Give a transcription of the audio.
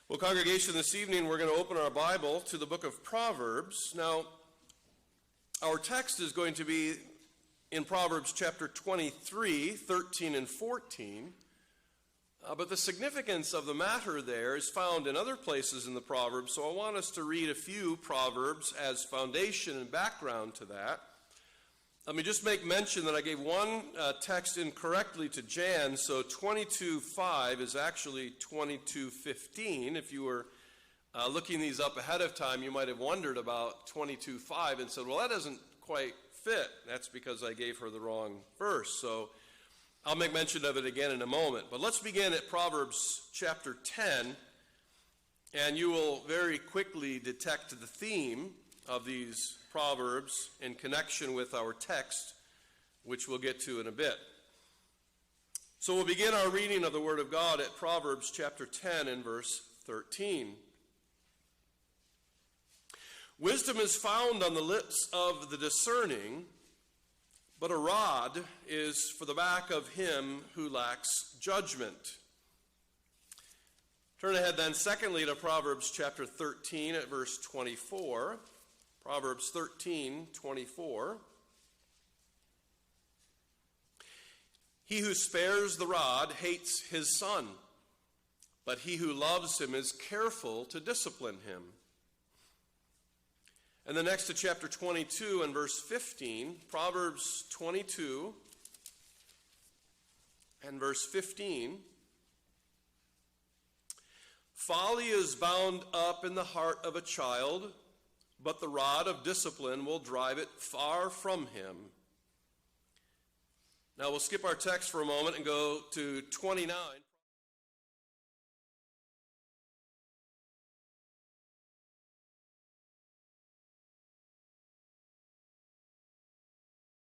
Well, congregation, this evening we're going to open our Bible to the book of Proverbs. Now, our text is going to be in Proverbs chapter 23, 13 and 14. But the significance of the matter there is found in other places in the Proverbs, so I want us to read a few Proverbs as foundation and background to that. Let me just make mention that I gave one text incorrectly to Jan, so 22:5 is actually 22:15. If you were looking these up ahead of time, you might have wondered about 22:5 and said, well, that doesn't quite fit. That's because I gave her the wrong verse. So I'll make mention of it again in a moment. But let's begin at Proverbs chapter 10, and you will very quickly detect the theme of these Proverbs in connection with our text, which we'll get to in a bit. So we'll begin our reading of the Word of God at Proverbs chapter 10 and verse 13. Wisdom is found on the lips of the discerning, but a rod is for the back of him who lacks judgment. Turn ahead then, secondly, to Proverbs chapter 13 at verse 24. Proverbs 13:24. He who spares the rod hates his son, but he who loves him is careful to discipline him. And then next to chapter 22 and verse 15, Proverbs 22 and verse 15. Folly is bound up in the heart of a child, but the rod of discipline will drive it far from him. Now we'll skip our text for a moment and go to 29.